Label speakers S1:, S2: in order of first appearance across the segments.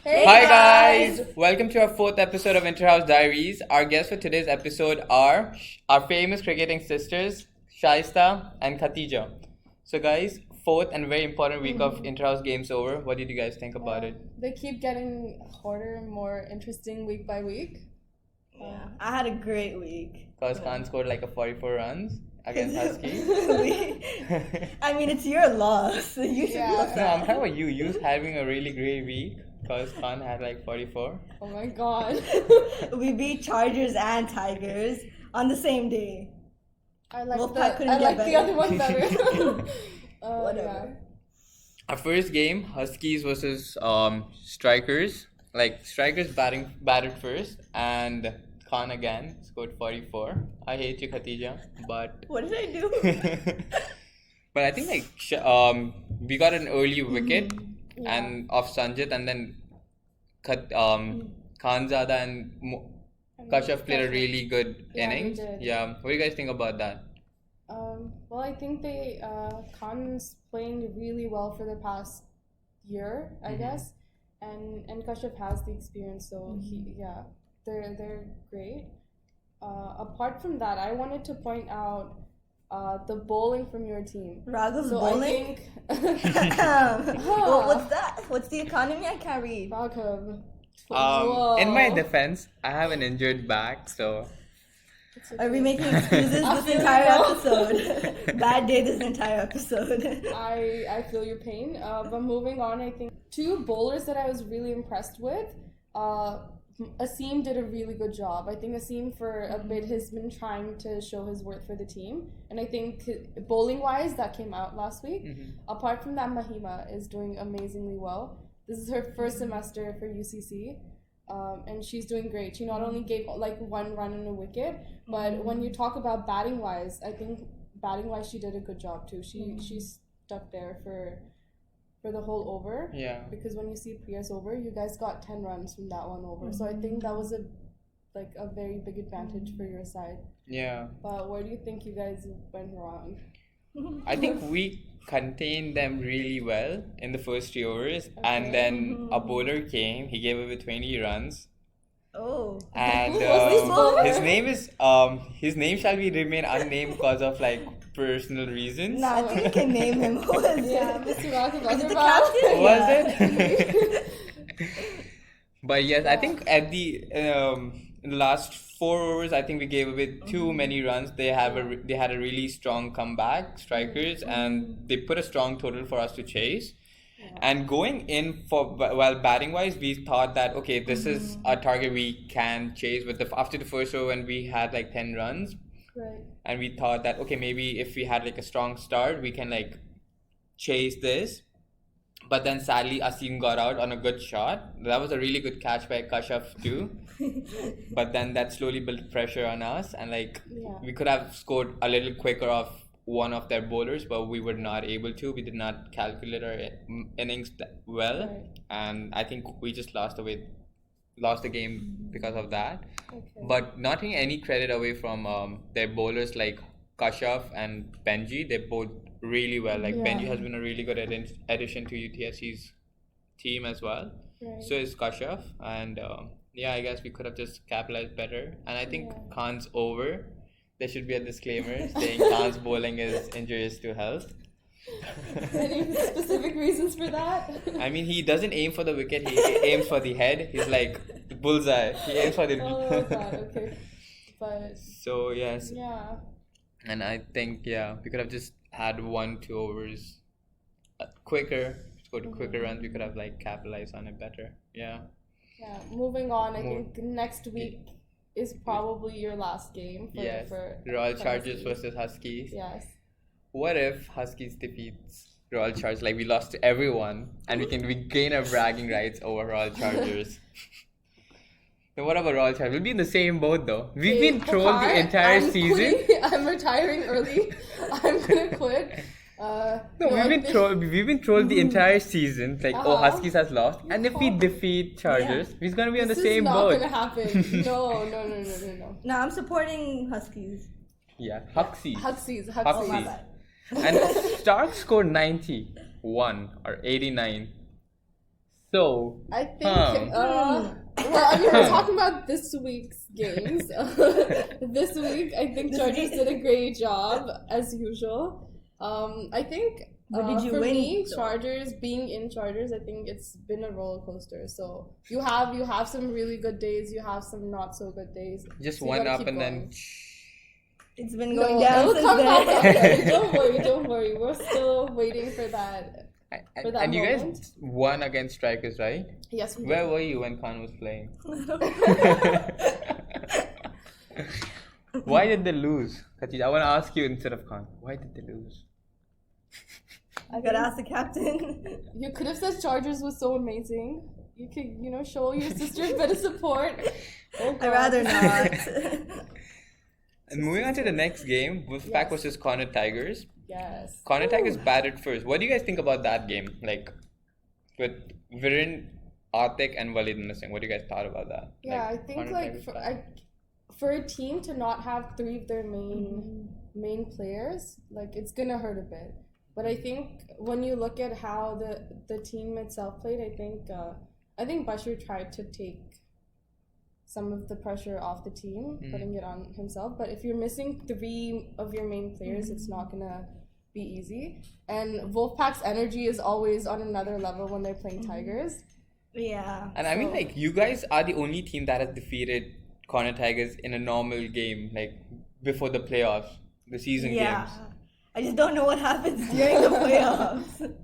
S1: Hey
S2: Hi
S1: guys!
S2: guys! Welcome to our fourth episode of Interhouse Diaries. Our guests for today's episode are our famous cricketing sisters, Shaista and Khatija. So guys, fourth and very important week of Interhouse games over. What did you guys think about it?
S1: They keep getting harder and more interesting week by week.
S3: Yeah, I had a great week.
S2: Cause Khan scored like a 44 runs against Huskies.
S3: I mean, it's your loss. You should
S1: Yeah.
S3: feel
S2: No, I'm
S3: sad.
S2: talking about you. You having a really great week. Cause Khan had like 44.
S1: Oh my god.
S3: We beat Chargers and Tigers on the same day.
S1: I like
S3: Wolfpack couldn't
S1: I
S3: get
S1: like the
S3: better.
S1: other one better.
S3: Whatever.
S2: Our first game, Huskies versus Strikers. Like Strikers batted first, and Khan again scored 44. I hate you, Khatija, but
S3: What did I do?
S2: but I think like we got an early wicket
S1: Yeah.
S2: and of Sanjit, and then Khanzada and Kashyap played a really good
S1: Yeah, they
S2: innings.
S1: did.
S2: Yeah, what do you guys think about that?
S1: Well, I think they Khan's playing really well for the past year, I guess, and Kashyap has the experience, so they're great. Apart from that, I wanted to point out the bowling from your team.
S3: Raghav's
S1: So
S3: bowling?
S1: I think
S3: Well, what's that? What's the economy? I can't read.
S1: Raghav.
S2: In my defense, I have an injured back, so
S3: Are we making excuses this entire episode? Bad day this entire episode.
S1: I feel your pain. But moving on, I think two bowlers that I was really impressed with. Asim did a really good job. I think Asim for a bit has been trying to show his worth for the team, and I think bowling wise that came out last week. Apart from that, Mahima is doing amazingly well. This is her first semester for UCC. And she's doing great. She not only gave like one run and a wicket, but when you talk about batting wise, I think batting wise she did a good job too. She stuck there for the whole over.
S2: yeah.
S1: Because when you see Priya's over, you guys got 10 runs from that one over. So I think that was a very big advantage for your side.
S2: Yeah.
S1: But where do you think you guys went wrong?
S2: I think we contained them really well in the first 3 overs, and then a bowler came. He gave away 20 runs,
S3: Oh.
S2: and
S1: Who was this bowler?
S2: his name shall be remain unnamed because of like personal reasons.
S3: Nah, I think you can name him. Who was
S1: Yeah,
S3: it?
S1: Mr. Raghav
S3: Was it the
S1: Agarwal.
S3: captain?
S2: Was
S3: Yeah.
S2: it? But yes, I think at the in the last 4 overs, I think we gave away too many runs. They had a really strong comeback, Strikers, and they put a strong total for us to chase. And going in for batting wise, we thought that okay, this is a target we can chase with after the first over when we had like 10 runs,
S1: Right.
S2: and we thought that okay, maybe if we had like a strong start, we can like chase this. But then sadly, Asim got out on a good shot. That was a really good catch by Kashyap too. But then that slowly built pressure on us, and like
S1: Yeah.
S2: we could have scored a little quicker off one of their bowlers, but we were not able to. We did not calculate our innings well,
S1: Right.
S2: and I think we just lost the game because of that.
S1: Okay.
S2: But not taking any credit away from their bowlers like Kashyap and Benji. They both really well. Like
S1: Yeah.
S2: Benji has been a really good addition to UTSC's team as well.
S1: Right.
S2: So is Kashyap, and I guess we could have just capitalized better. And I think
S1: Yeah.
S2: Khan's over. There should be a disclaimer saying Khan's bowling is injurious to health.
S1: Any specific reasons for that?
S2: I mean, he doesn't aim for the wicket. He aims for the head. He's like bullseye. He aims for the.
S1: Oh god, okay. But
S2: So yes,
S1: yeah.
S2: and I think we could have just had 1-2 overs quicker, scored quicker runs. We could have like capitalized on it better. Yeah.
S1: Yeah. Moving on, I
S2: Mo-
S1: think next week is probably your last game for
S2: Yes.
S1: for
S2: Royal
S1: for
S2: Chargers
S1: Huskies.
S2: versus Huskies.
S1: Yes.
S2: What if Huskies defeats Royal Chargers? Like we lost to everyone, and we gain our bragging rights over Royal Chargers. Then what about Royal Chargers? We'll be in the same boat though. We've been trolled the entire
S1: I'm
S2: season.
S1: quitting. I'm retiring early. I'm gonna quit.
S2: No, we've been trolled the entire season. Like, oh, Huskies has lost, and if we defeat Chargers, we're gonna be on the same boat.
S1: This is not gonna happen. No.
S3: No, I'm supporting Huskies.
S2: Yeah, Huskies.
S1: Huskies.
S3: Oh, my bad.
S2: And Stark scored 91 or 89. So,
S1: I think.
S2: huh.
S1: Well, I mean, we're talking about this week's games. This week, I think Chargers did a great job as usual. I think.
S3: But did you
S1: for
S3: win,
S1: me,
S3: though?
S1: Chargers being in Chargers, I think it's been a roller coaster. So you have some really good days, you have some not so good days.
S2: Just
S1: So you
S2: one
S1: gotta
S2: up
S1: keep
S2: and then.
S1: going.
S3: It's been
S1: No,
S3: going down
S1: it'll
S3: since
S1: come back up.
S3: then.
S1: Don't worry. We're still waiting for that. For that
S2: And you
S1: moment.
S2: guys won against Strikers, right?
S1: Yes, we
S2: Where
S1: did.
S2: were you when Khan was playing? Why did they lose? Khatija, I want to ask you instead of Khan. Why did they lose?
S3: I gotta ask the captain.
S1: You could have said Chargers was so amazing. You could, show your sister a bit of support. Oh,
S3: I'd
S1: God.
S3: rather not.
S2: And moving on to the next game, Wolfpack
S1: Yes.
S2: versus Connor Tigers.
S1: Yes.
S2: Connor Tigers batted first. What do you guys think about that game? Like, with Viren, Atik, and Walid missing. What do you guys thought about that?
S1: Yeah,
S2: Like,
S1: I think
S2: Connor Tigers batted.
S1: for a team to not have three of their main players, like it's gonna hurt a bit. But I think when you look at how the team itself played, I think Bashir tried to take some of the pressure off the team, putting it on himself. But if you're missing three of your main players, it's not gonna be easy. And Wolfpack's energy is always on another level when they're playing Tigers.
S3: Yeah.
S2: And I mean, like, you guys are the only team that has defeated Connor Tigers in a normal game, like, before the playoffs, the season
S3: Yeah.
S2: games.
S3: I just don't know what happens during the playoffs.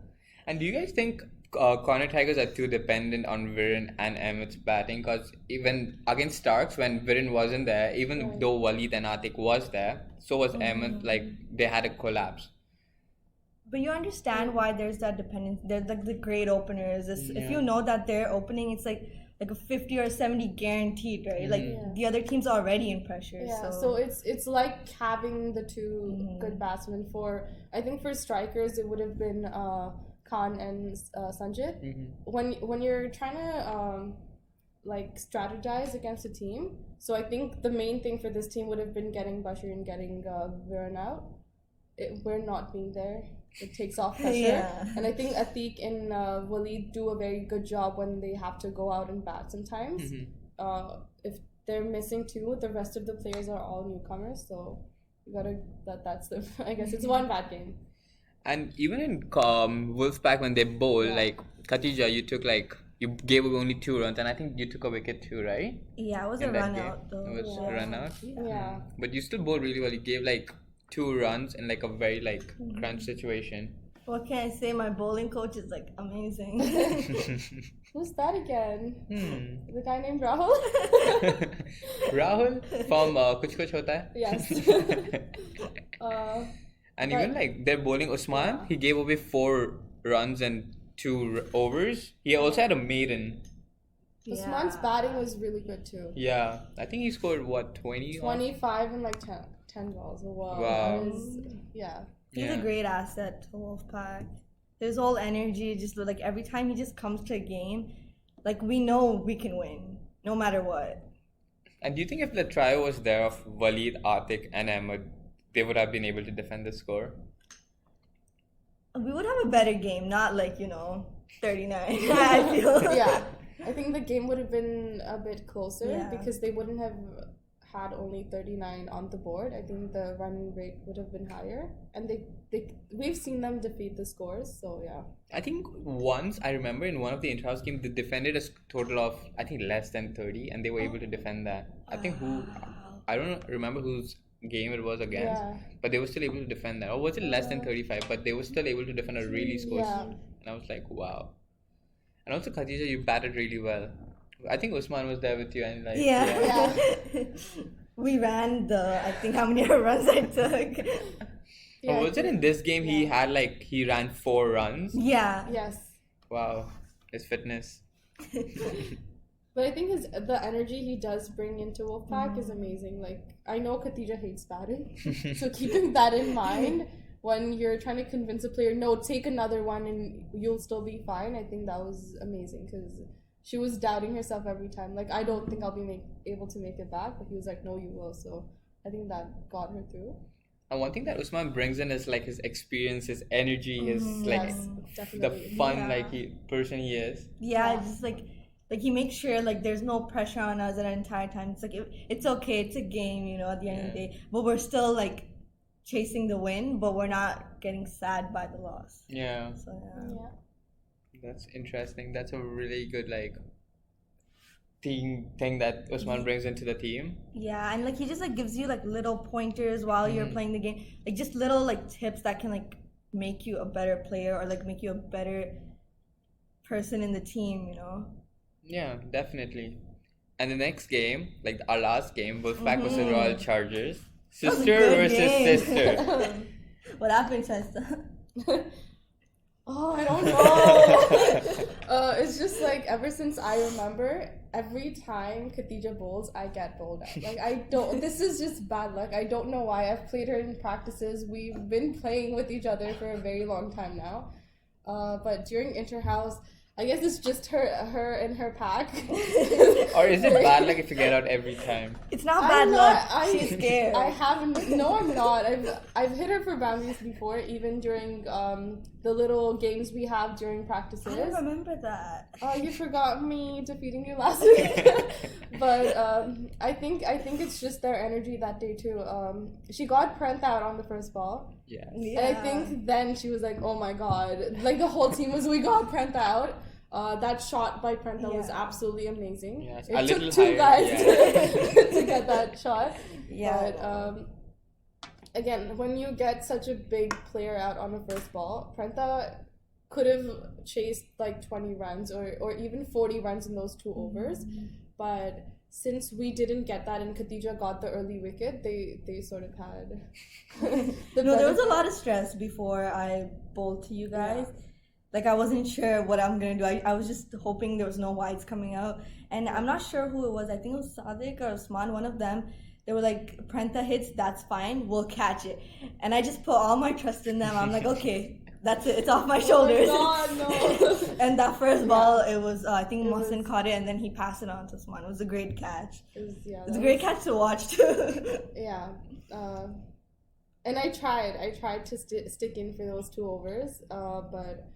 S2: And do you guys think Connor Tigers are too dependent on Viren and Emmett's batting? Because even against Starks, when Viren wasn't there, even though Walid and Atik was there, so was Emmett, like, they had a collapse.
S3: But you understand why there's that dependence. There's like the great openers. If you know that they're opening, it's like a 50 or 70 guaranteed, right? Like the other team's already in pressure.
S1: Yeah, so it's like having the two good batsmen. I think for strikers it would have been Khan and Sanjit. When you're trying to like strategize against a team, so I think the main thing for this team would have been getting Bashir and getting Viren out. We're not being there. It takes off pressure.
S3: Yeah.
S1: And I think Atik and Walid do a very good job when they have to go out and bat sometimes. If they're missing two, the rest of the players are all newcomers, so you gotta that's the I guess it's one bad game.
S2: And even in Wolfpack, when they bowl, like, Khatija, you gave away only 2 runs, and I think you took a wicket too, right?
S3: Yeah, it was
S2: In
S3: a
S2: that
S3: run
S2: game.
S3: out though.
S2: It was a run out.
S1: Yeah.
S2: But you still bowled really well. You gave like 2 runs in like a very like crunch situation.
S3: What can I say? My bowling coach is like amazing.
S1: Who's that again? The guy named Rahul?
S2: Rahul from Kuch Kuch Hota Hai.
S1: Yes.
S2: And even like their bowling, Usman, he gave away 4 runs and 2 overs. He also had a maiden.
S1: Usman's batting was really good too.
S2: Yeah, I think he scored what, 20?
S1: 25 and like 10 balls. Wow.
S2: Wow.
S1: That was- yeah.
S3: He's a great asset to Wolfpack. His whole energy, just like every time he just comes to a game, like we know we can win, no matter what.
S2: And do you think if the trio was there of Walid, Atik, and Ahmed, they would have been able to defend the score?
S3: We would have a better game, not like, 39. I feel.
S1: Yeah. I think the game would have been a bit closer
S3: Yeah.
S1: because they wouldn't have had only 39 on the board. I think the run rate would have been higher, and we've seen them defeat the scores. So yeah,
S2: I think once I remember in one of the Interhouse games, they defended a total of I think less than 30, and they were able to defend that. I think I don't remember whose game it was against, but they were still able to defend that. Or was it less than 35? But they were still able to defend a really score. And I was like, wow. And also, Khatija, you batted really well. I think Usman was there with you, and like
S3: Yeah. We ran I think how many runs I took.
S2: Oh, was it in this game he ran 4 runs?
S3: Yeah.
S1: Yes.
S2: Wow, his fitness.
S1: But I think the energy he does bring into Wolfpack is amazing. Like, I know Khatija hates batting, so keeping that in mind when you're trying to convince a player, no, take another one and you'll still be fine. I think that was amazing because she was doubting herself every time. Like, I don't think I'll be able to make it back, but he was like, no, you will. So I think that got her through.
S2: And one thing that Usman brings in is like his experience, his energy, his like
S1: Yes,
S2: the
S1: definitely.
S2: fun person he is.
S3: Yeah, just like he makes sure like there's no pressure on us the entire time. It's like it's okay, it's a game, you know, at the end of the day. But we're still like chasing the win, but we're not getting sad by the loss.
S2: Yeah.
S3: So
S1: Yeah.
S2: That's interesting. That's a really good like thing that Usman brings into the team.
S3: Yeah, and like he just like gives you like little pointers while you're playing the game, like just little like tips that can like make you a better player or like make you a better person in the team, you know.
S2: Yeah, definitely. And the next game, like our last game, Wolfpack versus Royal Chargers.
S3: That was a
S2: Sister
S3: good
S2: versus
S3: game.
S2: sister.
S3: What happened, Shaista?
S1: Oh, I don't know. It's just like ever since I remember, every time Khatija bowls, I get bowled out. Like I don't. This is just bad luck. I don't know why. I've played her in practices. We've been playing with each other for a very long time now. But during Interhouse, I guess it's just her and her pack.
S2: Or is it bad luck if you get out every time?
S3: It's not bad luck. She's scared.
S1: I haven't. No, I'm not. I've hit her for boundaries before, even during the little games we have during practices.
S3: I don't remember that.
S1: Oh, you forgot me defeating you last week. But I think it's just their energy that day too. She got Prent out on the first ball.
S2: Yeah.
S1: And I think then she was like, oh my god. Like the whole team was, we got Prent out. That shot by Prenta was absolutely amazing.
S2: Yes,
S1: it took two guys to get that shot.
S3: Yeah.
S1: But again, when you get such a big player out on the first ball, Prenta could have chased like 20 runs or even 40 runs in those 2 overs. But since we didn't get that and Khatija got the early wicket, they sort of had
S3: there was a lot of stress before I bowled to you guys. Yeah. Like I wasn't sure what I'm gonna do. I was just hoping there was no wides coming out, and I'm not sure who it was. I think it was Sadiq or Usman, one of them. They were like, Prenta hits, that's fine, we'll catch it. And I just put all my trust in them. I'm like, okay, that's it, it's off my shoulders.
S1: Oh my God, no.
S3: And that first ball, it was, I think Mohsin caught it and then he passed it on to Usman. It was a great catch. It was a great catch to watch too.
S1: Yeah. And I tried to stick in for those 2 overs, but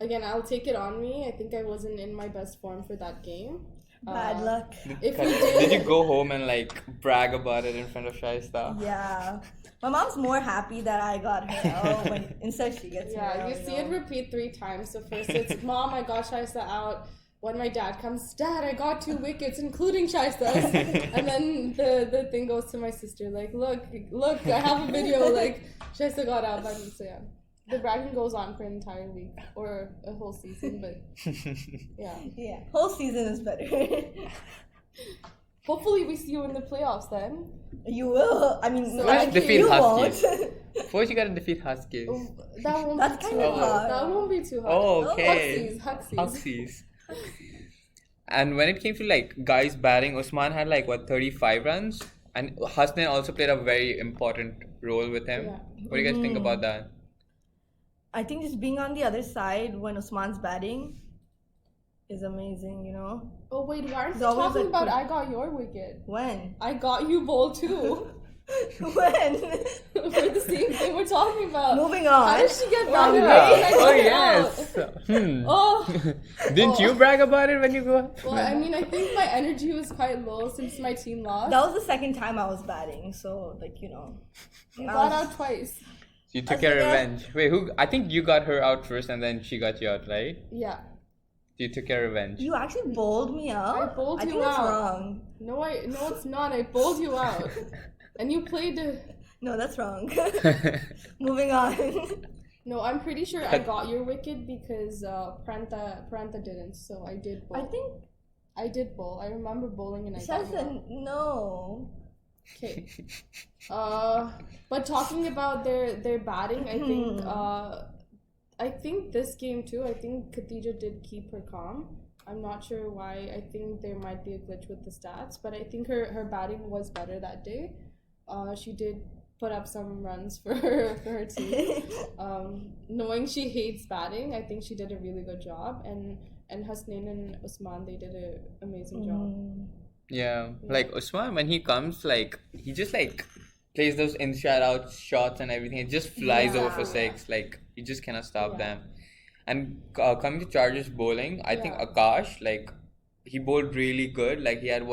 S1: again, I'll take it on me. I think I wasn't in my best form for that game.
S3: Bad luck.
S2: Did you go home and like brag about it in front of Shaista?
S3: Yeah. My mom's more happy that I got her out when instead she gets her out.
S1: Yeah, you see it repeat 3 times. So first it's, Mom, I got Shaista out. When my dad comes, Dad, I got 2 wickets, including Shaista's. And then the thing goes to my sister, like, look, I have a video, like, Shaista got out. So yeah. The bragging goes on for an entire week or a whole season, but
S3: yeah, whole season is better.
S1: Hopefully we see you in the playoffs then.
S3: You will. I mean,
S2: so defeat Huskies.
S3: Won't.
S2: First you gotta defeat Huskies.
S1: That's kind of hard. That won't be too hard.
S2: Oh, okay.
S1: Huskies.
S2: And when it came to like guys batting, Usman had like 35 runs, and Hasnain also played a very important role with him. Yeah. What do you guys think about that?
S3: I think just being on the other side when Usman's batting is amazing, you know?
S1: Oh wait, why aren't you talking about I got your wicket?
S3: When? I
S1: got you bowled too.
S3: When?
S1: For the same thing we're talking about.
S3: Moving on.
S1: How did she get back? Oh
S2: yes.
S1: Oh.
S2: Didn't you brag about it when you go up?
S1: Well, I mean, I think my energy was quite low since my team lost.
S3: That was the second time I was batting, so like, you know.
S1: You got out twice.
S2: You took your revenge. Wait, who? I think you got her out first and then she got you out, right?
S1: Yeah.
S2: You took your revenge.
S3: You actually bowled me out?
S1: I bowled you out. I think that's wrong. No, it's not. I bowled you out. And you played...
S3: No, that's wrong. Moving on.
S1: No, I'm pretty sure I got your wicket because Pranta didn't, so I did bowl. I did bowl. I remember bowling and I got you out.
S3: No.
S1: Okay. But talking about their batting, I think this game too, I think Khatija did keep her calm. I'm not sure why. I think there might be a glitch with the stats, but I think her batting was better that day. She did put up some runs for her team. Knowing she hates batting, I think she did a really good job. And Hasnain and Usman, they did an amazing job.
S2: Yeah, like Usman, when he comes, like he just like plays those inside out shots and everything. It just flies over for
S1: Yeah.
S2: six. Like you just cannot stop
S1: Yeah.
S2: them. And coming to Chargers bowling, I think
S1: Yeah.
S2: Akash, like he bowled really good. Like he had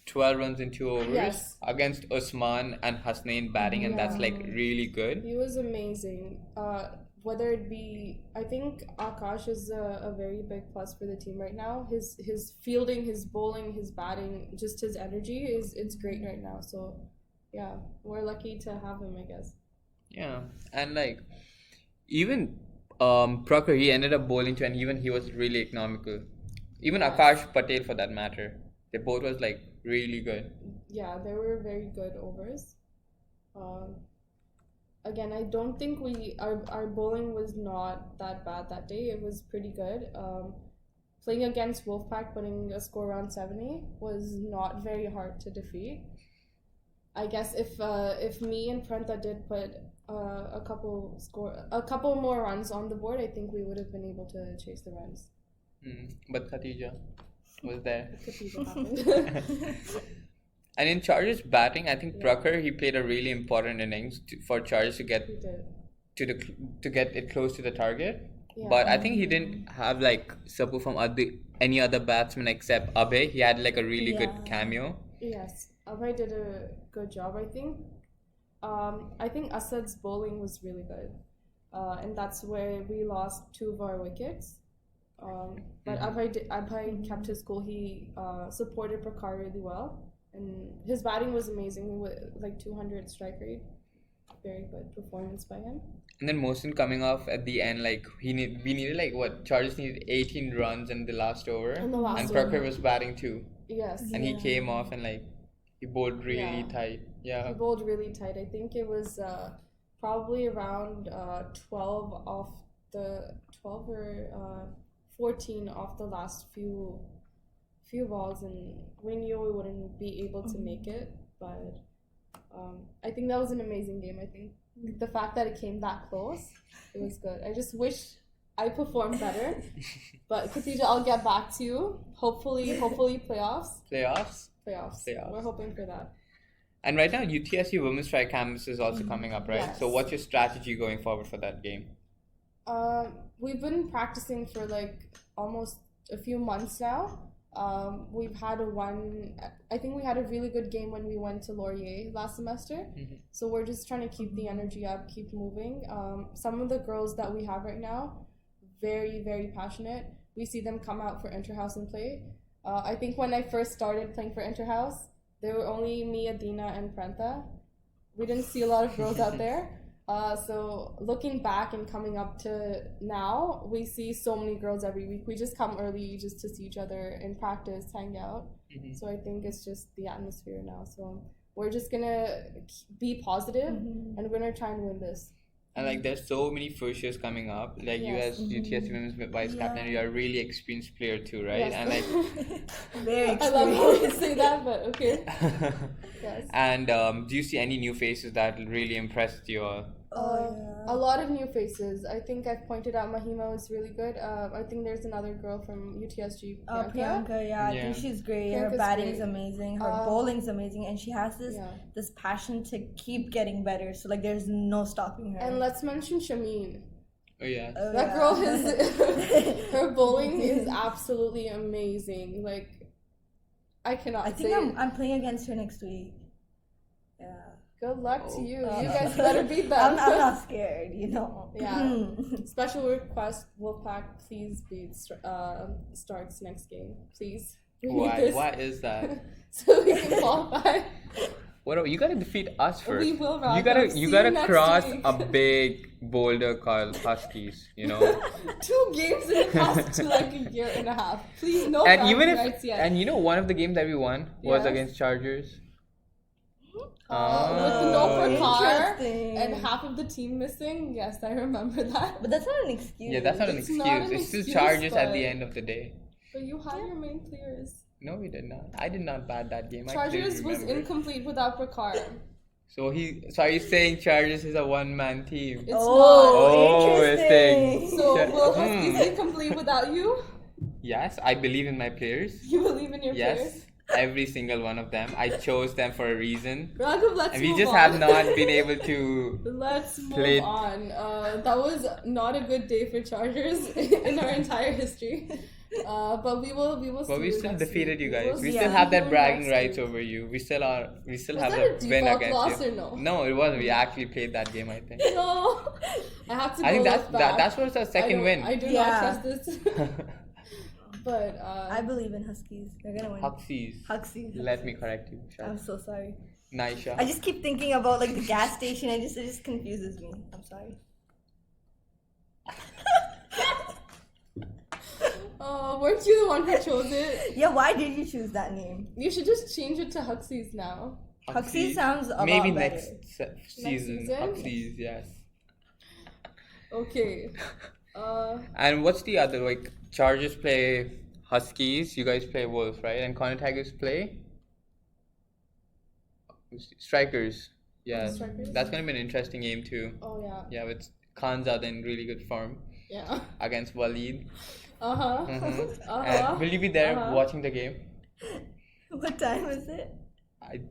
S2: 12 runs in 2 overs
S1: Yes.
S2: against Usman and Hasnain batting, and that's like really good.
S1: He was amazing. Whether it be, I think Akash is a very big plus for the team right now. His fielding, his bowling, his batting, just his energy it's great right now. So yeah, we're lucky to have him, I guess.
S2: Yeah, and like even Prakhar, he ended up bowling too, and even he was really economical. Even Akash Patel, for that matter, they both was like really good.
S1: Yeah, they were very good overs. Again, I don't think our bowling was not that bad that day. It was pretty good. Playing against Wolfpack, putting a score around 70 was not very hard to defeat. I guess if me and Pranta did put a couple more runs on the board, I think we would have been able to chase the runs.
S2: But Khatija was there.
S1: Khatija happened.
S2: And in Chargers batting, I think Prakhar, he played a really important innings for Chargers to get
S1: He did.
S2: to get it close to the target.
S1: Yeah.
S2: But I think he didn't have like support from any other batsman except Abhay. He had like a really good cameo.
S1: Yes, Abhay did a good job, I think. I think Asad's bowling was really good. And that's where we lost 2 of our wickets. But Abhay kept his cool. He supported Prakhar really well. And his batting was amazing with like 200 strike rate. Very good performance by him.
S2: And then Mohsin coming off at the end, like we needed like Chargers needed 18 runs in the last over.
S1: In the last
S2: and
S1: over.
S2: Prakhar was batting too.
S1: Yes.
S2: And he came off and like he bowled really tight. Yeah.
S1: He bowled really tight. I think it was probably around 12 off the 12 or 14 off the last few balls, and we knew we wouldn't be able to make it, but I think that was an amazing game. I think the fact that it came that close, it was good. I just wish I performed better, but Khatija, I'll get back to you. Hopefully playoffs.
S2: Playoffs.
S1: We're hoping for that.
S2: And right now UTSU Women's Strike Campus is also coming up, right?
S1: Yes.
S2: So what's your strategy going forward for that game?
S1: We've been practicing for like almost a few months now. We've had I think we had a really good game when we went to Laurier last semester. So we're just trying to keep the energy up, keep moving. Some of the girls that we have right now, very, very passionate. We see them come out for Interhouse and play. I think when I first started playing for Interhouse, there were only me, Adina, and Pranta. We didn't see a lot of girls out there. So looking back and coming up to now, we see so many girls every week. We just come early just to see each other in practice, hang out. So I think it's just the atmosphere now. So we're just gonna be positive and we're gonna try and win this.
S2: And like there's so many first years coming up. Like you as UTSU Women's Vice Captain, you're a really experienced player too, right?
S1: Yes.
S2: And like
S3: Very
S1: I love how you say that, but okay. Yes.
S2: And do you see any new faces that really impressed you?
S1: A lot of new faces. I think I've pointed out Mahima was really good. I think there's another girl from UTSG,
S3: Priyanka, I think she's great. Her
S1: Priyanka's
S3: batting
S1: great.
S3: is amazing. Her bowling's amazing, and she has this passion to keep getting better. So like, there's no stopping her.
S1: And let's mention Shameen.
S2: Oh yeah.
S1: That girl is her bowling is absolutely amazing. Like I cannot.
S3: I think I'm playing against her next week. Yeah.
S1: Good luck to you. You guys better beat them.
S3: I'm not scared, you know.
S1: Yeah. Special request, Wolfpack, please beat Starks next game, please.
S2: Why is that?
S1: So we can qualify.
S2: You gotta defeat us first.
S1: We will, Raghav.
S2: You
S1: See
S2: gotta
S1: you next
S2: cross
S1: week.
S2: a big boulder called Huskies, you know.
S1: 2 games in the past to like a year and a half. Please, no.
S2: And even
S1: rights yet.
S2: and you know, one of the games that we won was
S1: Yes.
S2: against Chargers.
S1: With no Prakhar
S3: Interesting.
S1: and half of the team missing. Yes, I remember that.
S3: But that's not an excuse.
S2: Yeah, that's not an
S1: It's
S2: excuse.
S1: not an
S2: It's still
S1: excuse,
S2: Chargers at
S1: but-
S2: the end of the day.
S1: But you had your main players.
S2: No, we did not. I did not bat that game. I
S1: Chargers
S2: clearly
S1: was
S2: remember.
S1: incomplete without Prakhar.
S2: So are you saying Chargers is a one-man team?
S1: It's
S3: interesting.
S2: it's
S1: not. So
S2: Yeah.
S1: will Huskies be complete without you?
S2: Yes, I believe in my players.
S1: You believe in your
S2: Yes.
S1: players?
S2: every single one of them. I chose them for a reason.
S1: Raghav, let's
S2: And
S1: move
S2: we just
S1: on.
S2: have not been able to.
S1: Let's move
S2: Played-
S1: on. That was not a good day for Chargers in our entire history. But we will.
S2: But we
S1: see you
S2: still
S1: next
S2: defeated
S1: week.
S2: you guys. We
S3: Yeah.
S2: still have that
S1: you
S2: bragging
S1: next
S2: rights
S1: week.
S2: over you. We still have
S1: Was
S2: the
S1: that a
S2: win
S1: default
S2: against
S1: loss
S2: you.
S1: or no?
S2: No, it wasn't. We actually played that game, I think.
S1: No, I have to.
S2: I think
S1: go
S2: that's
S1: look back.
S2: that was our second win.
S1: I do
S3: Yeah.
S1: not trust this. But
S3: I believe in Huskies. They're gonna win.
S2: Huxies.
S3: Huskies.
S2: Let me correct you.
S3: I'm so sorry.
S2: Naisha.
S3: I just keep thinking about like the gas station. It just confuses me. I'm sorry.
S1: weren't you the one who chose it?
S3: Yeah, why did you choose that name?
S1: You should just change it to Huxies now.
S3: Huxies sounds a
S2: Maybe
S3: lot better.
S2: next season.
S1: season?
S2: Huxies, yes.
S1: Okay.
S2: And what's the other, like, Chargers play Huskies, you guys play Wolves, right? And Corner Tigers play Strikers. Yeah,
S1: Strikers?
S2: that's gonna be an interesting game too.
S1: Oh yeah.
S2: Yeah, with Khanzad in really good form
S1: Yeah.
S2: against Waleed.
S1: Uh-huh.
S2: And will you be there
S1: Uh-huh.
S2: watching the game?
S3: What time is it?
S2: I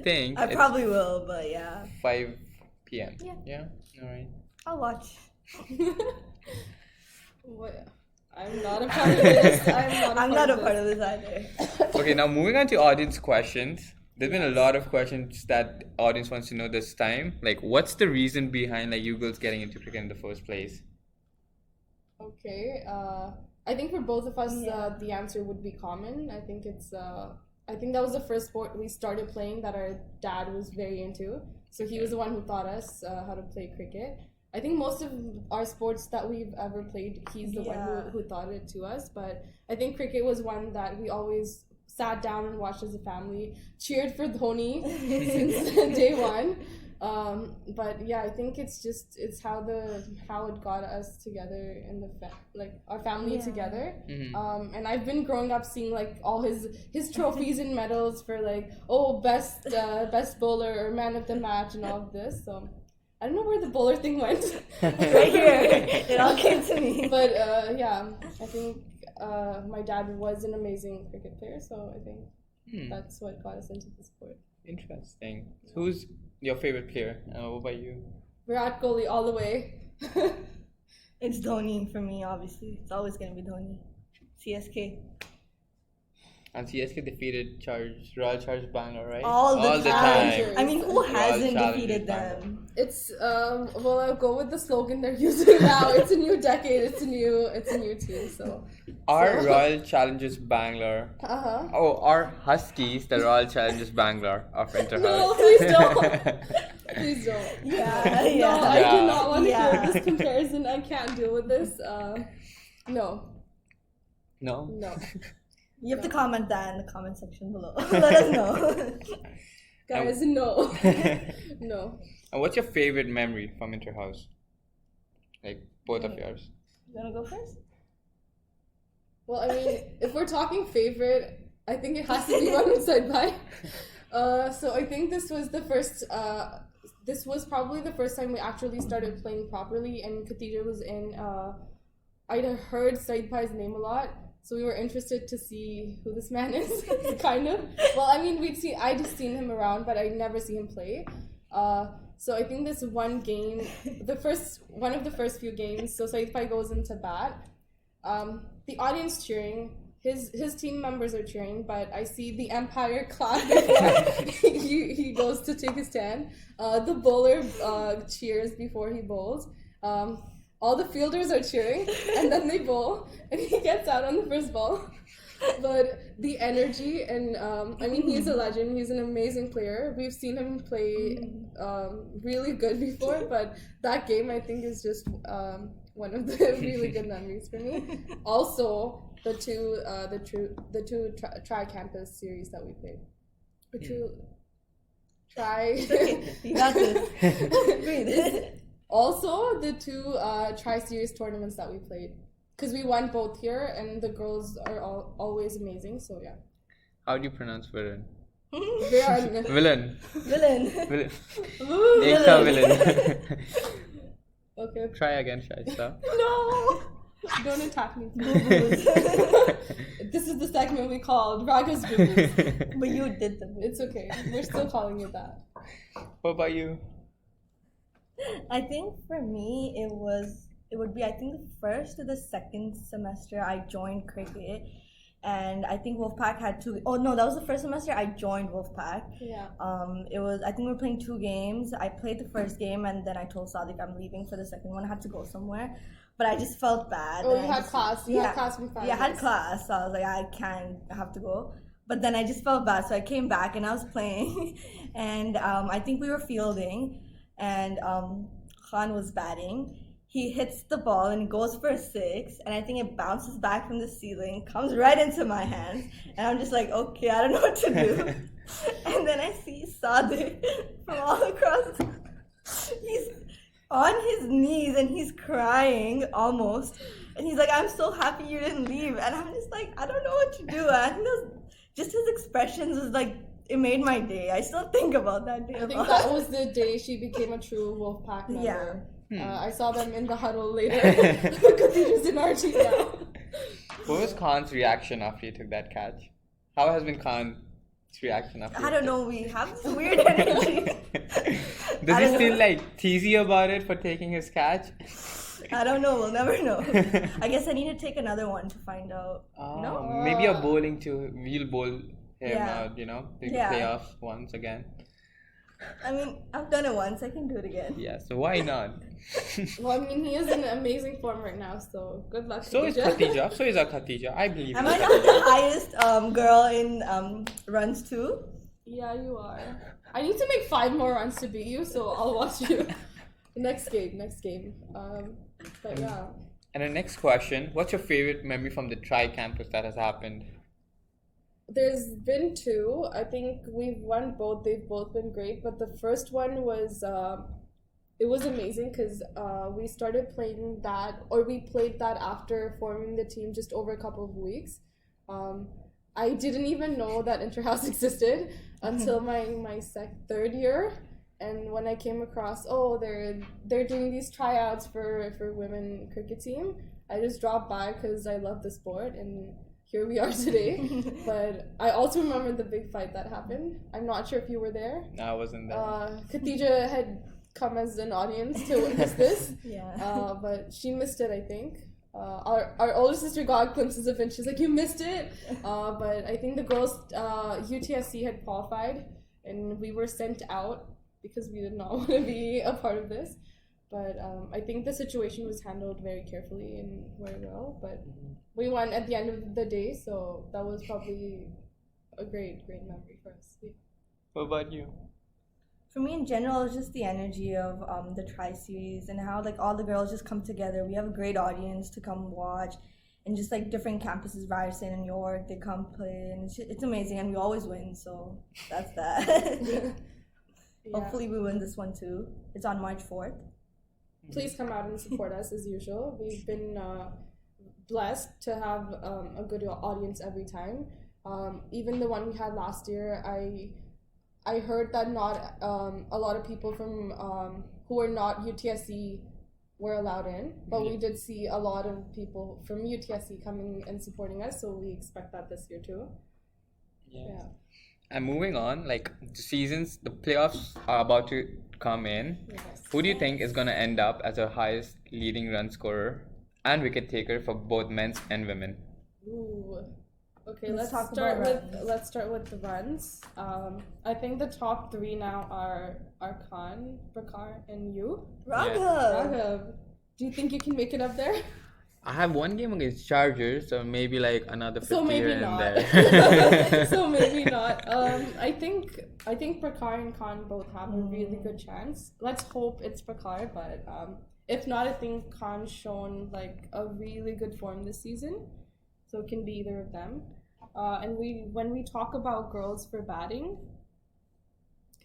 S2: think
S3: I
S2: it's
S3: probably will, but yeah.
S2: 5 p.m.
S3: Yeah.
S2: Yeah. All right.
S3: I'll watch.
S1: What? I'm not a part of this.
S3: I'm not a part of this either.
S2: Okay, now moving on to audience questions. There's been a lot of questions that audience wants to know this time. Like, what's the reason behind like you girls getting into cricket in the first place?
S1: Okay. I think for both of us,
S3: Yeah.
S1: the answer would be common. I think it's. I think that was the first sport we started playing that our dad was very into. So he was the one who taught us how to play cricket. I think most of our sports that we've ever played, he's the
S3: Yeah.
S1: one who taught it to us. But I think cricket was one that we always sat down and watched as a family, cheered for Dhoni since day one. But yeah, I think it's how it got us together in like our family
S3: Yeah.
S1: together.
S2: Mm-hmm.
S1: And I've been growing up seeing like all his trophies and medals for like best bowler or man of the match and all of this. So I don't know where the bowler thing went.
S3: Right here. It all came to me.
S1: But yeah, I think my dad was an amazing cricket player, so I think that's what got us into the sport.
S2: Interesting. Who's your favorite player? What about you?
S1: Virat Kohli all the way.
S3: It's Dhoni for me, obviously. It's always going to be Dhoni. CSK.
S2: And CSK defeated Royal Challengers Bangalore, right?
S3: All the time. I mean, who
S1: Royal
S3: hasn't
S2: Challengers
S3: defeaed
S2: Bangalore.
S3: them?
S1: It's well, I'll go with the slogan they're using now. It's a new decade. It's a new team. So
S2: Our Royal Challengers Bangalore.
S1: uh-huh.
S2: Oh, our Huskies, the Royal Challengers Bangalore of Interhouse.
S1: No, please don't. Please don't.
S3: Yeah,
S1: No,
S3: yeah.
S1: I do
S2: Yeah.
S1: not want to
S3: Yeah.
S1: hear this comparison. I can't deal with this. No.
S2: No?
S3: You have to comment that in the comment section below. Let us know.
S1: Guys, no. No.
S2: And what's your favorite memory from Interhouse? Like, both of yours.
S3: You want to go first?
S1: Well, I mean, if we're talking favorite, I think it has to be one with Side By. So I think this was the first. This was probably the first time we actually started playing properly, and Khatija was in. I'd heard Said Bhai's name a lot, so we were interested to see who this man is, kind of. Well, I mean, I'd just seen him around, but I'd never seen him play. So I think this one game, one of the first few games, so Said Bhai goes into bat. The audience cheering, his team members are cheering, but I see the Empire clap before he goes to take his stand. The bowler cheers before he bowls. All the fielders are cheering, and then they bowl, and he gets out on the first ball. But the energy, and I mean, he's a legend. He's an amazing player. We've seen him play really good before, but that game, I think, is just one of the really good memories for me. Also, the two tri-campus series that we played.
S3: You got this. Breathe.
S1: Also, the two tri-series tournaments that we played. Because we won both here, and the girls are always amazing, so yeah.
S2: How do you pronounce villain?
S1: Villain.
S2: Villain.
S3: Villain.
S2: Villain.
S1: Ooh.
S2: Ekta villain.
S1: Okay.
S2: Try again, Shaista.
S1: No! Don't attack me. This is the segment we called Raghav's Boo-Boos.
S3: But you did them.
S1: It's okay. We're still calling it that.
S2: What about you?
S3: I think for me, it would be, I think, the first or the second semester I joined cricket. And I think Wolfpack had two. Oh no, that was the first semester I joined Wolfpack.
S1: Yeah.
S3: It was. I think we were playing 2 games. I played the first game, and then I told Sadiq I'm leaving for the second one. I had to go somewhere, but I just felt bad.
S1: Oh, you had class. You had class from Friday.
S3: Yeah, I had class. So I was like, I have to go. But then I just felt bad, so I came back and I was playing, and I think we were fielding, and Khan was batting. He hits the ball and goes for a 6, and I think it bounces back from the ceiling, comes right into my hands, and I'm just like, okay, I don't know what to do. And then I see Sadiq from all across. He's on his knees and he's crying almost, and he's like, I'm so happy you didn't leave. And I'm just like, I don't know what to do. I think just his expressions was like, it made my day. I still think about that day.
S1: I think that was the day she became a true Wolfpack member.
S3: Yeah.
S1: I saw them in the huddle later. Khatija's in our team now.
S2: What was Khan's reaction after you took that catch? How has been Khan's reaction after?
S3: I don't know. We have this weird energy.
S2: Does he still like tease you about it for taking his catch?
S3: I don't know. We'll never know. I guess I need to take another one to find out. No?
S2: Maybe you're bowling too. We'll bowl him
S3: Yeah.
S2: out, the
S3: Yeah.
S2: playoffs once again.
S3: I mean, I've done it once. I can do it again.
S2: Yeah, so why not?
S1: Well, I mean, he is in amazing form right now, so good luck.
S2: So is Khatija. So is our Khatija. I believe.
S3: Am I not the highest girl in runs too?
S1: Yeah, you are. I need to make 5 more runs to beat you, so I'll watch you. Next game. But yeah.
S2: And the next question: what's your favorite memory from the tri-campus that has happened?
S1: There's been 2. I think we've won both. They've both been great. But the first one was, it was amazing because we started playing that, or we played that after forming the team just over a couple of weeks. I didn't even know that Interhouse existed until my 3rd year. And when I came across, they're doing these tryouts for women cricket team, I just dropped by because I love the sport, and here we are today. But I also remember the big fight that happened. I'm not sure if you were there.
S2: No, I wasn't there.
S1: Khatija had come as an audience to witness this.
S3: Yeah.
S1: But she missed it, I think. Our older sister got glimpses of it. She's like, you missed it. But I think the girls, UTSC had qualified, and we were sent out because we did not want to be a part of this. But I think the situation was handled very carefully and very well. But we won at the end of the day, so that was probably a great memory for us. Yeah.
S2: What about you?
S3: For me, in general, it's just the energy of the Tri-Series and how like all the girls just come together. We have a great audience to come watch, and just like different campuses, Ryerson and York, they come play, and it's amazing, and we always win. So that's that.
S1: Yeah.
S3: Hopefully, we win this one too. It's on March 4th.
S1: Please come out and support us as usual. We've been blessed to have a good audience every time. Even the one we had last year, I heard that not a lot of people from who were not UTSC were allowed in, but we did see a lot of people from UTSC coming and supporting us, so we expect that this year too. Yeah.
S2: And moving on, like the playoffs are about to come in.
S1: Yes.
S2: Who do you think is going to end up as the highest leading run scorer and wicket taker for both men's and women?
S1: Ooh. Okay, let's
S3: talk
S1: start
S3: about
S1: with the runs. I think the top 3 now are Khan, Prakar, and you. Raghav. Do you think you can make it up there?
S2: I have one game against Chargers, so maybe like another 50
S1: So maybe
S2: here
S1: not.
S2: and there.
S1: So maybe not. I think Prakar and Khan both have a really good chance. Let's hope it's Prakar, but if not, I think Khan's shown like a really good form this season, so it can be either of them. And when we talk about girls for batting,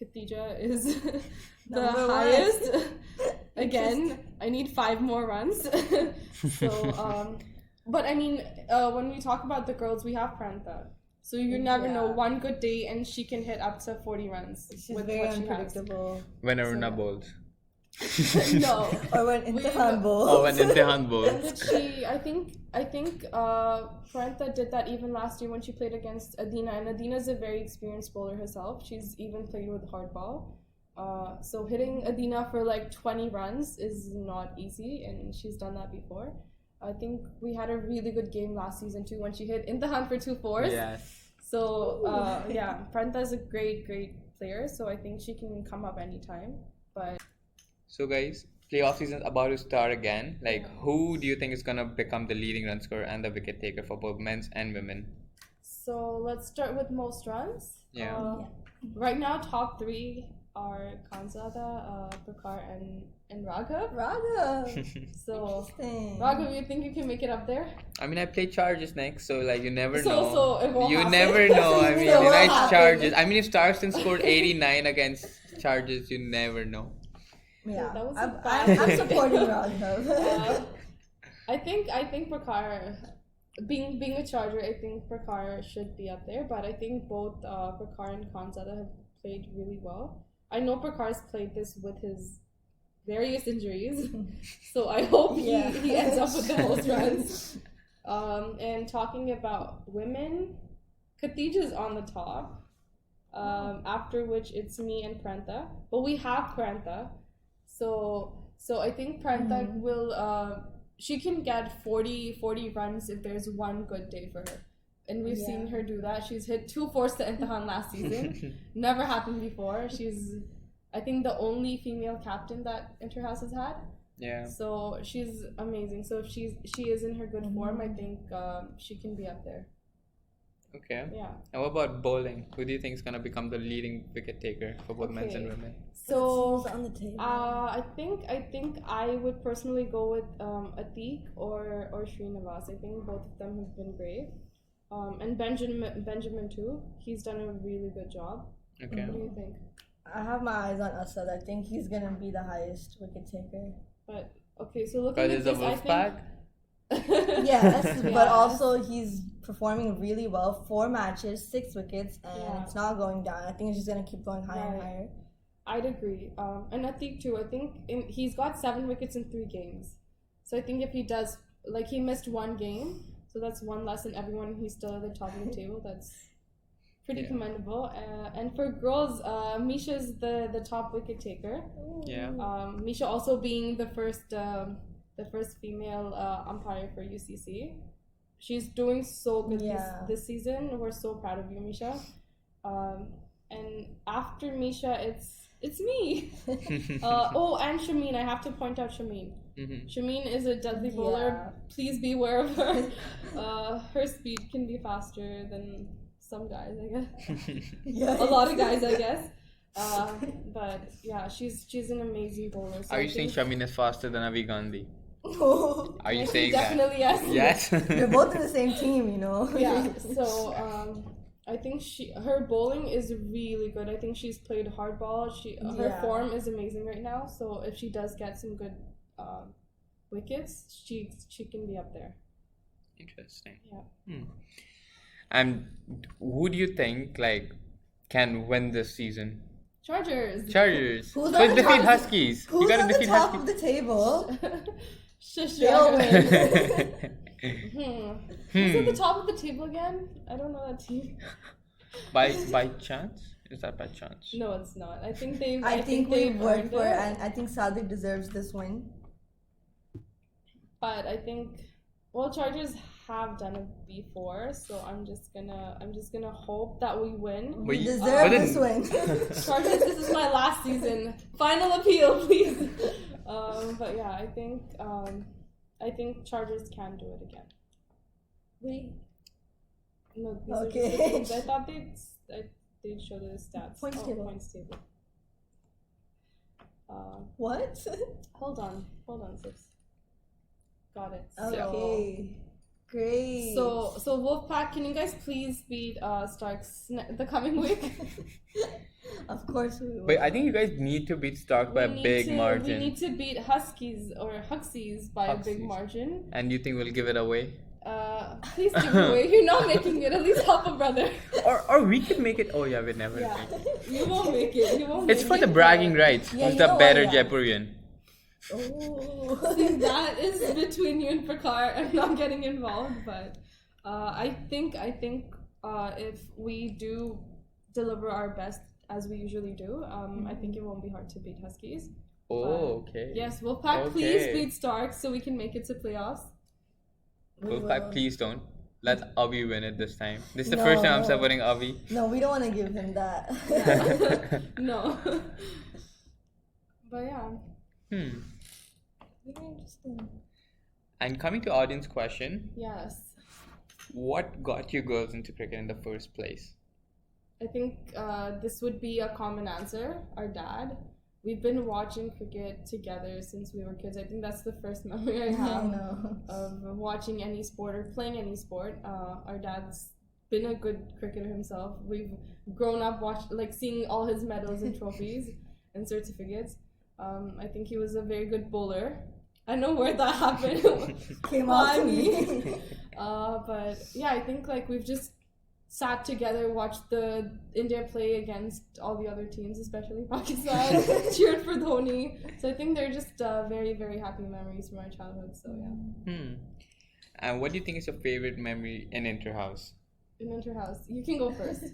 S1: Khatija is the highest. Again, I need 5 more runs. So, but I mean, when we talk about the girls, we have Prantha. So you never know. One good day, and she can hit up to 40 runs.
S3: She's very unpredictable.
S2: When Aruna bowls.
S1: No.
S3: Or when Interhouse Bowl.
S2: Oh, and Imtihan
S1: And
S2: Bowl.
S1: did she? I think Pranta did that even last year when she played against Adina, and Adina's a very experienced bowler herself. She's even played with hard ball. So hitting Adina for like 20 runs is not easy, and she's done that before. I think we had a really good game last season too when she hit Intahan for 2 fours.
S2: Yes.
S1: So yeah, Pranta's a great player. So I think she can come up anytime. But
S2: So guys, playoff season is about to start again. Like, who do you think is gonna become the leading run scorer and the wicket taker for both men's and women?
S1: so let's start with most runs.
S2: Yeah.
S1: Right now, top 3 are Khanzada, Prakar, and Raghav.
S3: Raghav.
S1: So
S3: Interesting.
S1: Raghav, you think you can make it up there?
S2: I mean, I play Chargers next, so like you never
S1: So-
S2: know.
S1: so it won't
S2: you
S1: happen.
S2: never know. I mean,
S3: It won't
S2: it's
S3: happen.
S2: Chargers. I mean, if Starston scored 89 against Chargers, you never know.
S3: Yeah,
S1: That was a
S3: I'm
S1: bad-
S3: supporting Raghav.
S1: I think Prakar, being a Charger, I think Prakar should be up there. But I think both Prakar and Khanzada have played really well. I know Prakar's played this with his various injuries, so I hope he ends up with the most runs. And talking about women, Khatija is on the top. After which it's me and Pranta, but we have Pranta, so I think Pranta will she can get 40 runs if there's one good day for her, and we've seen her do that. She's hit 2 fours to Intahan last season. Never happened before. She's, I think, the only female captain that Interhouse has had.
S2: Yeah.
S1: So she's amazing. So if she is in her good form, I think she can be up there.
S2: Okay.
S1: Yeah.
S2: And what about bowling? Who do you think is gonna become the leading wicket taker for both men's and
S1: Okay.
S2: women?
S1: So
S3: on the table.
S1: I think I would personally go with Atiq or Srinivas. I think both of them have been great. And Benjamin too. He's done a really good job.
S2: Okay.
S1: What do you think?
S3: I have my eyes on Asad. I think he's gonna be the highest wicket taker.
S1: But okay, so looking
S2: Because
S1: at
S2: it's a
S1: this, I
S2: wolf
S1: think.
S2: pack.
S3: Yes, but
S1: Yeah.
S3: also he's performing really well. 4 matches, 6 wickets, and
S1: Yeah.
S3: it's not going down. I think it's just gonna keep going higher and
S1: Right.
S3: higher.
S1: I'd agree. And Atiq too. I think he's got 7 wickets in 3 games. So I think if he does, like, he missed 1 game, so that's 1 less than everyone. He's still at the top of the table. That's pretty
S2: Yeah.
S1: commendable. And for girls, Misha's the top wicket taker.
S2: Yeah.
S1: Misha also being the first female umpire for UCC. She's doing so good this season. We're so proud of you, Misha. And after Misha, it's me. And Shameen. I have to point out Shameen.
S2: Mm-hmm.
S1: Shameen is a deadly bowler. Please be aware of her. Her speed can be faster than some guys, I guess. A lot of guys, I guess. But yeah, she's an amazing bowler. So
S2: Are
S1: I
S2: you saying
S1: think-
S2: Shamin is faster than Avi Gandhi?
S3: No.
S2: Are you
S1: I think
S2: saying that?
S1: definitely yes.
S2: Yes.
S3: They're both in the same team, you know.
S1: Yeah. So I think her bowling is really good. I think she's played hardball. Her form is amazing right now. So if she does get some good wickets, she can be up there.
S2: Interesting.
S1: Yeah.
S2: And who do you think can win this season?
S1: Chargers.
S2: Chargers.
S3: Who's
S2: Let's
S3: on the
S2: defeat
S3: top?
S2: Huskies.
S3: Who's
S2: You gotta
S3: on the
S2: defeat
S3: top
S2: Huskies.
S3: of the table?
S1: Shush.
S3: They'll win.
S1: Who's at the top of the table again? I don't know that team.
S2: By chance? Is that by chance?
S1: No, it's not. I think they've.
S3: I think we
S1: they've
S3: worked
S1: earned
S3: for it,
S1: it.
S3: and I think Sadiq deserves this win.
S1: But I think, Chargers have done it before, so I'm just gonna hope that we win.
S3: We
S2: But
S3: deserve
S2: then-
S3: this win.
S1: Chargers, this is my last season. Final appeal, please. But yeah, I think Chargers can do it again.
S3: Wait.
S1: No, these are
S3: Okay.
S1: just the things. I thought they'd show the stats.
S3: Points table.
S1: Points table.
S3: What?
S1: Hold on, sis. Got it.
S3: Okay. Great.
S1: So Wolfpack, can you guys please beat Starks the coming week?
S3: Of course we will.
S2: Wait, I think you guys need to beat Stark by a big margin.
S1: We need to beat Huskies or Huxies by a big
S2: Huxies.
S1: margin.
S2: And you think we'll give it away?
S1: Please give it away. You're not making it. At least help a brother.
S2: Or we could make it. Oh yeah, we'd never
S1: Yeah,
S2: make it.
S1: you won't make it. You won't.
S2: It's
S1: make
S2: for
S1: it,
S2: the bragging
S1: but-
S2: rights.
S3: Yeah,
S2: Who's
S3: you
S2: the
S3: know what,
S2: better
S3: yeah.
S2: Jaipurian?
S3: Oh.
S1: See, that is between you and Prakar. I'm not getting involved, but I think if we do deliver our best as we usually do, I think it won't be hard to beat Huskies.
S2: Oh, okay.
S1: Yes, Wolfpack, please beat Stark so we can make it to playoffs.
S2: Wolfpack, please don't. Let Avi win it this time. This is the first time I'm supporting Avi.
S3: No, we don't want to give him that.
S1: No. But yeah.
S3: Very interesting.
S2: And coming to audience question,
S1: Yes.
S2: what got you girls into cricket in the first place?
S1: I think this would be a common answer. Our dad. We've been watching cricket together since we were kids. I think that's the first memory I have of watching any sport or playing any sport. Our dad's been a good cricketer himself. We've grown up seeing all his medals and trophies and certificates. I think he was a very good bowler. I know where that happened.
S3: Came out to me.
S1: But yeah, I think we've just sat together, watched the India play against all the other teams, especially Pakistan, cheered for Dhoni. So I think they're just very, very happy memories from our childhood. So yeah.
S2: And what do you think is your favorite memory in Interhouse?
S1: In Interhouse, you can go first.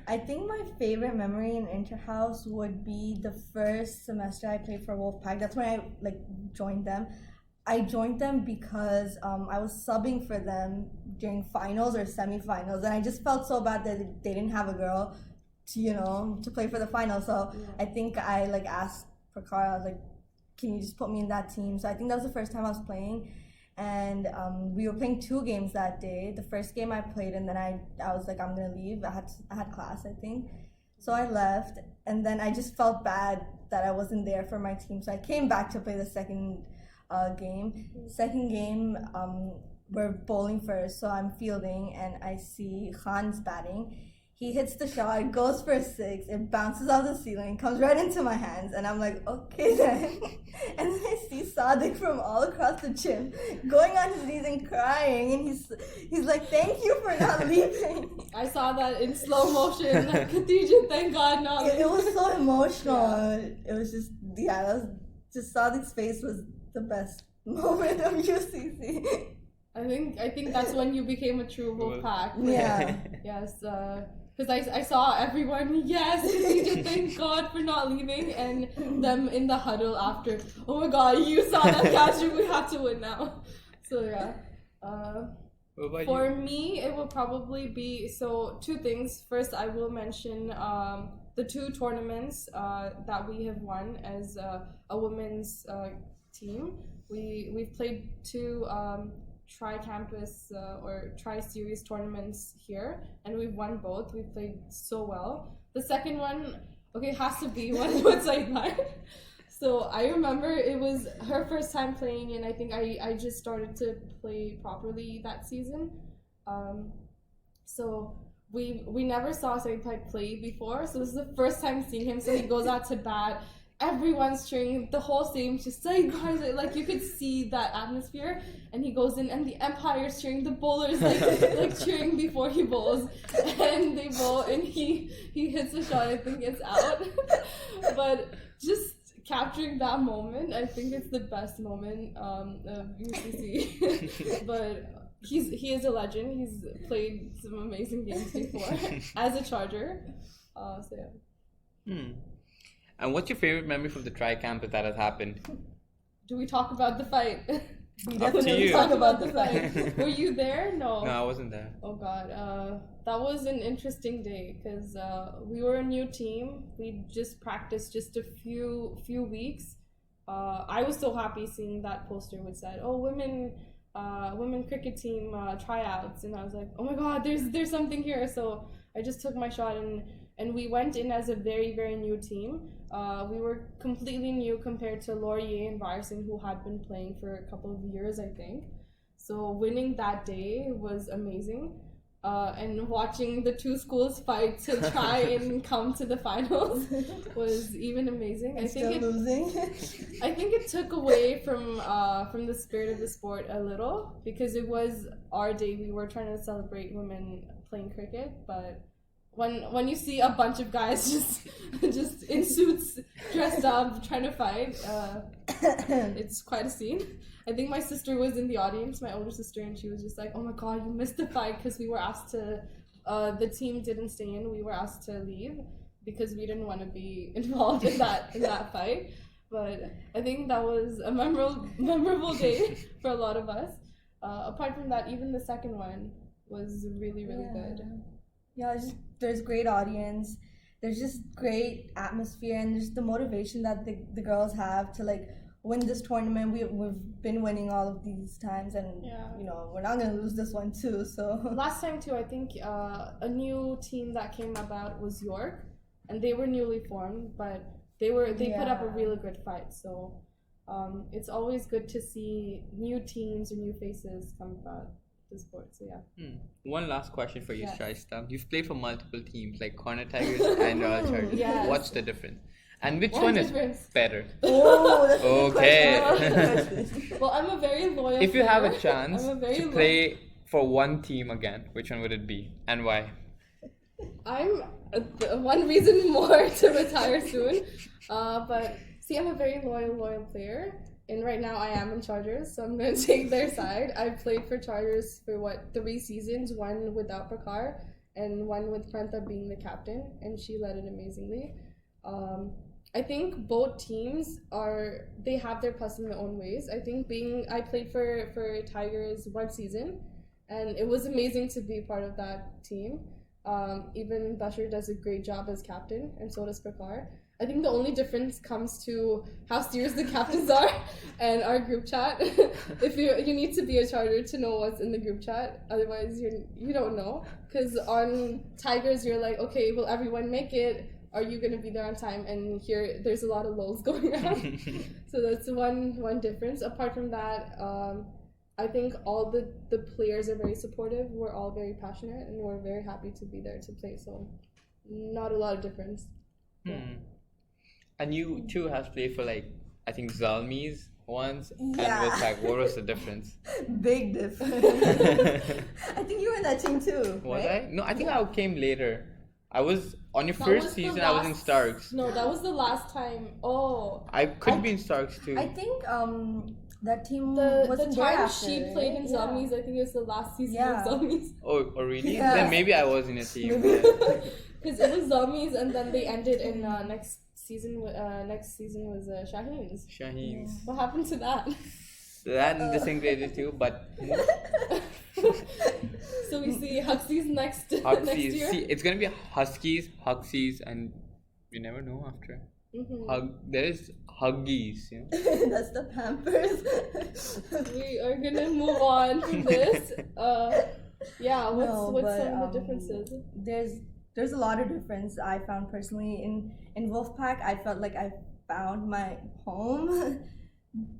S3: I think my favorite memory in Interhouse would be the first semester I played for Wolfpack. That's when I joined them. I joined them because I was subbing for them during finals or semi-finals, and I just felt so bad that they didn't have a girl to play for the finals. So I think I asked Prakar, I was like, can you just put me in that team? So I think that was the first time I was playing, and we were playing 2 games that day. The first game I played, and then I was like, I'm gonna leave. I had class, I think, so I left, and then I just felt bad that I wasn't there for my team. So I came back to play the second game. Second game, we're bowling first, so I'm fielding, and I see Khan's batting. He hits the shot, goes for a 6, it bounces off the ceiling, comes right into my hands, and I'm like, okay then. And then I see Sadiq from all across the gym going on his knees and crying, and he's like, thank you for not leaving.
S1: I saw that in slow motion. Khatija, thank God, not leaving.
S3: It was so emotional. It was just, that was just, Sadiq's face was the best moment of UCC.
S1: I think that's when you became a true Wolfpack.
S3: Yeah.
S1: Yes. Because I saw everyone, yes, Khatija, thank God for not leaving, and them in the huddle after, oh my God, you saw that catch, we have to win now. So yeah. For me, it will probably be, 2 things. First, I will mention the 2 tournaments that we have won as a women's team. We've played 2 tri-campus or tri-series tournaments here, and we've won both. We've played so well. The second one, has to be one with Sideline. So I remember it was her first time playing, and I think I just started to play properly that season. So we never saw Sideline play before, so this is the first time seeing him. So he goes out to bat. Everyone's cheering, the whole stadium's just saying, guys, you could see that atmosphere, and he goes in, and the Empire's cheering, the bowlers cheering before he bowls, and they bowl, and he hits the shot, I think it's out. But just capturing that moment, I think it's the best moment of UCC. But he is a legend. He's played some amazing games before as a Charger. So yeah.
S2: And what's your favorite memory from the tri-campus that has happened?
S1: Do we talk about the fight?
S3: We
S2: definitely
S3: talk about the fight.
S1: Were you there? No.
S2: No, I wasn't there.
S1: Oh God, that was an interesting day because we were a new team. We just practiced just a few weeks. I was so happy seeing that poster which said, "Oh, women cricket team tryouts," and I was like, "Oh my God, there's something here." So I just took my shot and we went in as a very, very new team. We were completely new compared to Laurier and Ryerson, who had been playing for a couple of years, I think. So winning that day was amazing. And watching the 2 schools fight to try and come to the finals was even amazing.
S3: I think losing.
S1: I think it took away from the spirit of the sport a little, because it was our day. We were trying to celebrate women playing cricket, but when you see a bunch of guys just in suits dressed up trying to fight, it's quite a scene. I think my sister was in the audience, my older sister, and she was just like, "Oh my god, you missed the fight," because we were asked to. The team didn't stay in. We were asked to leave because we didn't want to be involved in that fight. But I think that was a memorable day for a lot of us. Apart from that, even the second one was really good.
S3: Yeah, there's great audience. There's just great atmosphere, and just the motivation that the girls have to like win this tournament. We've been winning all of these times, and you know, we're not gonna lose this one too. So
S1: last time too, I think a new team that came about was York, and they were newly formed, but they put up a really good fight. So it's always good to see new teams or new faces come about the sport. So
S2: One last question for you,
S1: Yes.
S2: Shaista. You've played for multiple teams like Corner Tigers and Royal Chargers.
S1: Yes.
S2: What's the difference? And which
S1: One
S2: one
S1: difference.
S2: is better?
S3: oh, that's
S2: Okay.
S3: a good question.
S1: Well, I'm a very loyal.
S2: If you have a
S1: player.
S2: chance
S1: I'm a very
S2: to play for one team again, which one would it be and why?
S1: I'm one reason more to retire soon. But see, I'm a very loyal player. And right now I am in Chargers, so I'm going to take their side. I played for Chargers for 3 seasons, one without Prakar and one with Prantha being the captain, and she led it amazingly. I think both teams they have their plus in their own ways. I think I played for Tigers 1 season, and it was amazing to be part of that team. Even Bashir does a great job as captain, and so does Prakar. I think the only difference comes to how serious the captains are and our group chat. If you need to be a Charger to know what's in the group chat, otherwise you don't know. Because on Tigers you're like, okay, will everyone make it? Are you going to be there on time? And here there's a lot of lulls going on. So that's one difference. Apart from that, I think all the players are very supportive. We're all very passionate and we're very happy to be there to play. So not a lot of difference. Yeah.
S2: And you too have played for I think Zalmi's once,
S3: Yeah.
S2: and was what was the difference?
S3: Big difference. I think you were in that team too.
S2: Was
S3: right?
S2: I? No, I think I came later. I was on your
S1: That
S2: first
S1: was the
S2: season. I was in
S1: last-
S2: Starks.
S1: No, that was the last time. Oh,
S2: I could be in Starks too.
S3: I think that team
S1: the
S3: wasn't there
S1: time
S3: after,
S1: she played in
S3: right?
S1: Zombies, I think it was the last season
S3: Yeah.
S1: of Zombies.
S2: Oh, really?
S3: Yeah.
S2: Then maybe I was in a team.
S3: Maybe.
S1: Because it was Zombies, and then they ended in next season. Next season was Shaheen's.
S2: Shaheen's.
S1: What happened to that?
S2: That disintegrated too, but
S1: So we see Huxies next next
S2: Huxies.
S1: year.
S2: See, it's gonna be Huskies, Huxies, and you never know after. There is Huggies, you know.
S3: That's the Pampers.
S1: We are gonna move on from this. Yeah, what's
S3: but,
S1: some of the differences?
S3: There's a lot of difference I found personally in Wolfpack. I felt like I found my home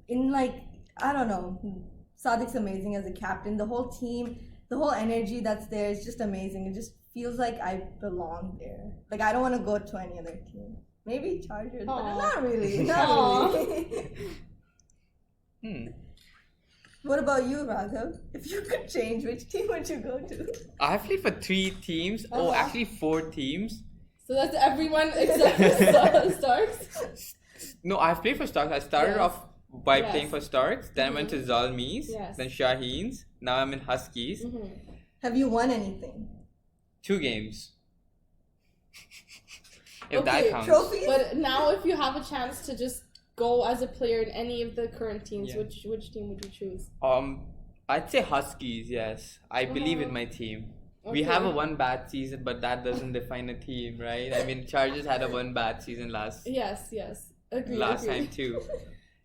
S3: in I don't know. Sadiq's amazing as a captain. The whole team, the whole energy that's there is just amazing. It just feels like I belong there. Like I don't want to go to any other team. Maybe Chargers, but not really. Not really. What about you, Raghav? If you could change, which team would you go to?
S2: I've played for 3 teams. Oh, actually 4 teams.
S1: So that's everyone except for Starks.
S2: No, I've played for Starks. I started off by playing for Starks. Then I went to Zalmi's.
S1: Yes.
S2: Then Shaheen's. Now I'm in Huskies.
S3: Have you won anything?
S2: 2 games. If that counts.
S3: Trophies?
S1: But now, if you have a chance to just go as a player in any of the current teams,
S2: Yeah.
S1: which team would you choose?
S2: I'd say Huskies. Yes, I believe in my team. We have a 1 bad season, but that doesn't define a team, right? I mean, Chargers had a 1 bad season last
S1: Yes. Agree.
S2: time too.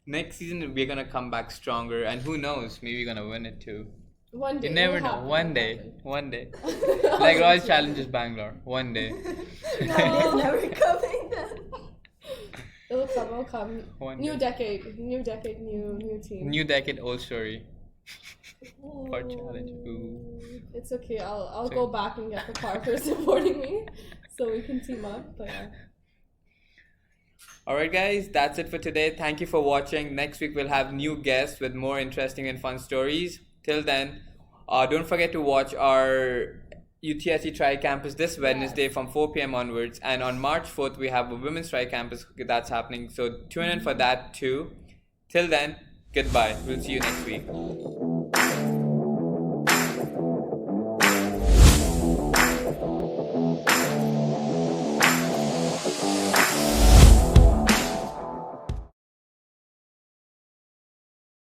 S2: Next season we're gonna come back stronger, and who knows? Maybe we're gonna win it too.
S1: One day.
S2: You never
S1: it'll
S2: know.
S1: happen,
S2: One
S1: it'll
S2: day.
S1: happen.
S2: One day. Like Royal Challengers Bangalore. One day.
S3: That is never coming.
S1: It'll come.
S2: One
S1: New
S2: day.
S1: decade, new team.
S2: New decade, old story. For challenge. Ooh.
S1: It's okay. I'll
S2: Sorry.
S1: go back and get the car for supporting me, so we can team up. But yeah.
S2: Alright guys, that's it for today. Thank you for watching. Next week we'll have new guests with more interesting and fun stories. Till then, don't forget to watch our UTSC Tri Campus this Wednesday from 4 p.m. onwards, and on March 4th we have a Women's Tri Campus that's happening. So tune in for that too. Till then, goodbye. We'll see you next week.